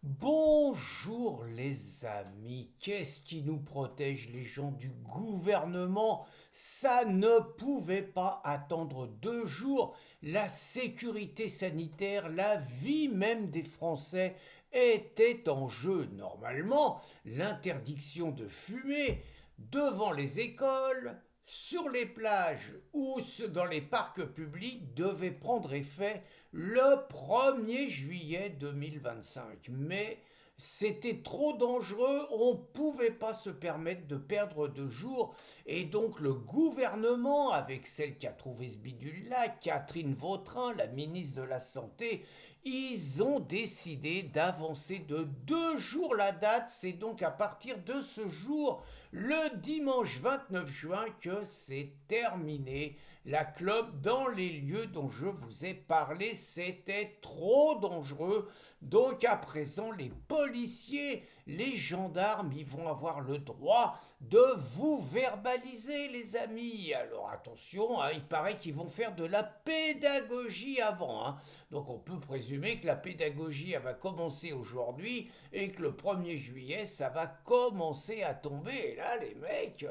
Bonjour les amis, qu'est-ce qui nous protège les gens du gouvernement? Ça ne pouvait pas attendre 2 jours. La sécurité sanitaire, la vie même des Français était en jeu. Normalement, l'interdiction de fumer devant les écoles, sur les plages ou dans les parcs publics devait prendre effet le 1er juillet 2025. Mais c'était trop dangereux, on ne pouvait pas se permettre de perdre 2 jours. Et donc le gouvernement, avec celle qui a trouvé ce bidule-là, Catherine Vautrin, la ministre de la Santé, ils ont décidé d'avancer de 2 jours la date. C'est donc à partir de ce jour, le dimanche 29 juin, que c'est terminé. La clope dans les lieux dont je vous ai parlé, c'était trop dangereux. Donc à présent, les policiers, les gendarmes, ils vont avoir le droit de vous verbaliser, les amis. Alors attention, hein, il paraît qu'ils vont faire de la pédagogie avant. Hein. Donc on peut présumer que la pédagogie elle va commencer aujourd'hui et que le 1er juillet, ça va commencer à tomber. Et là, les mecs,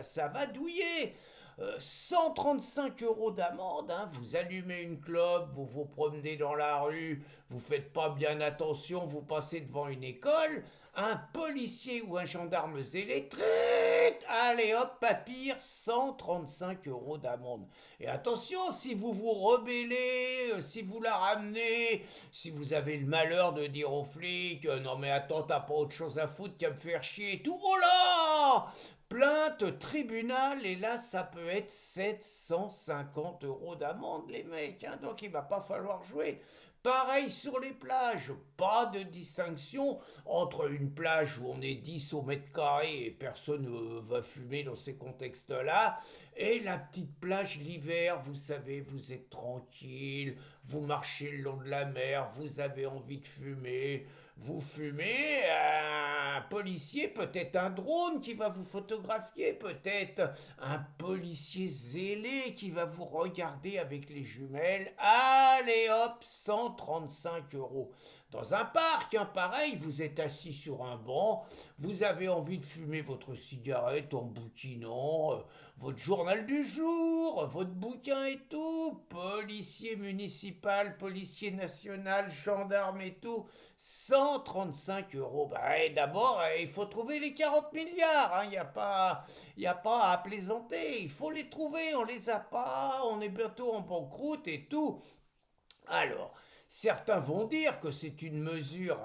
ça va douiller. 135 € d'amende, hein, vous allumez une clope, vous vous promenez dans la rue, vous faites pas bien attention, vous passez devant une école, un policier ou un gendarme zélé, allez hop, papire, 135 € d'amende. Et attention, si vous vous rebellez, si vous la ramenez, si vous avez le malheur de dire aux flics, non mais attends, t'as pas autre chose à foutre qu'à me faire chier et tout, oh là, plainte, tribunal, et là, ça peut être 750 € d'amende, les mecs. Hein, donc, il va pas falloir jouer. Pareil sur les plages, pas de distinction entre une plage où on est 10 au mètre carré et personne ne va fumer dans ces contextes-là, et la petite plage l'hiver, vous savez, vous êtes tranquille, vous marchez le long de la mer, vous avez envie de fumer, vous fumez, un policier, peut-être un drone qui va vous photographier, peut-être un policier zélé qui va vous regarder avec les jumelles. Allez hop, 135 €. Dans un parc, hein, pareil, vous êtes assis sur un banc, vous avez envie de fumer votre cigarette en bouquinant, votre journal du jour, votre bouquin et tout, policier municipal, policier national, gendarme et tout, 135 €. Bah, d'abord, il faut trouver les 40 milliards. Hein. Y a pas à plaisanter. Il faut les trouver. On les a pas. On est bientôt en banqueroute et tout. Alors, certains vont dire que c'est une mesure,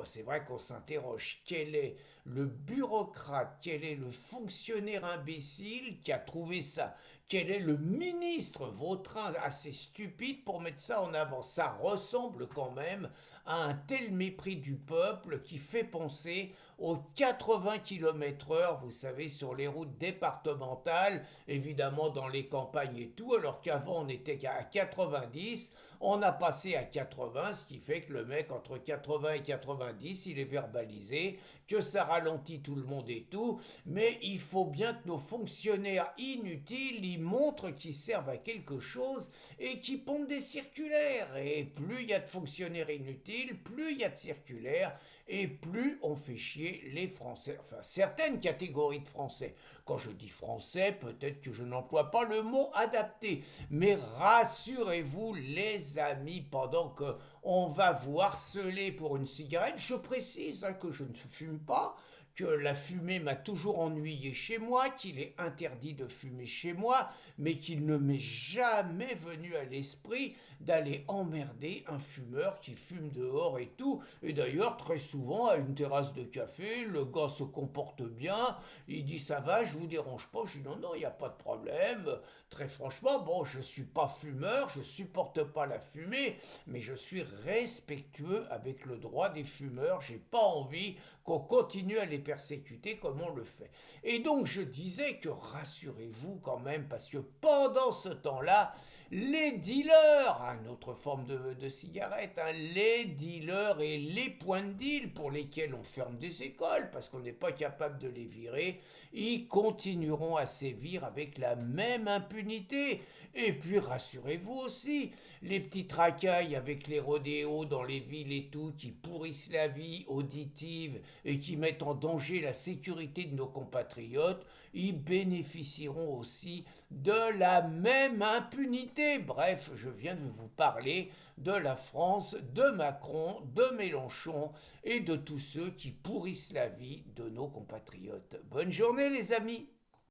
c'est vrai qu'on s'interroge, quel est le bureaucrate, quel est le fonctionnaire imbécile qui a trouvé ça, quel est le ministre Vautrin assez stupide pour mettre ça en avant. Ça ressemble quand même à un tel mépris du peuple qui fait penser aux 80 km/h, vous savez, sur les routes départementales, évidemment dans les campagnes et tout, alors qu'avant on était à 90, on a passé à 80, ce qui fait que le mec entre 80 et 90, il est verbalisé, que ça ralentit tout le monde et tout, mais il faut bien que nos fonctionnaires inutiles y montrent qu'ils servent à quelque chose et qu'ils pondent des circulaires. Et plus il y a de fonctionnaires inutiles, plus il y a de circulaires et plus on fait chier les Français, enfin certaines catégories de Français. Quand je dis Français, peut-être que je n'emploie pas le mot adapté, mais rassurez-vous les amis, pendant que on va vous harceler pour une cigarette, je précise hein, que je ne fume pas, que la fumée m'a toujours ennuyé chez moi, qu'il est interdit de fumer chez moi, mais qu'il ne m'est jamais venu à l'esprit d'aller emmerder un fumeur qui fume dehors et tout. Et d'ailleurs, très souvent, à une terrasse de café, le gars se comporte bien, il dit ça va, je vous dérange pas, je dis non, non, il n'y a pas de problème. Très franchement, bon, je suis pas fumeur, je supporte pas la fumée, mais je suis respectueux avec le droit des fumeurs, j'ai pas envie qu'on continue à les persécuter comme on le fait. Et donc je disais que rassurez-vous quand même, parce que pendant ce temps-là, les dealers, une autre forme de cigarette, les dealers et les points de deal pour lesquels on ferme des écoles parce qu'on n'est pas capable de les virer, ils continueront à sévir avec la même impunité. Et puis rassurez-vous aussi, les petites racailles avec les rodéos dans les villes et tout, qui pourrissent la vie auditive et qui mettent en danger la sécurité de nos compatriotes, ils bénéficieront aussi de la même impunité. Bref, je viens de vous parler de la France, de Macron, de Mélenchon et de tous ceux qui pourrissent la vie de nos compatriotes. Bonne journée les amis!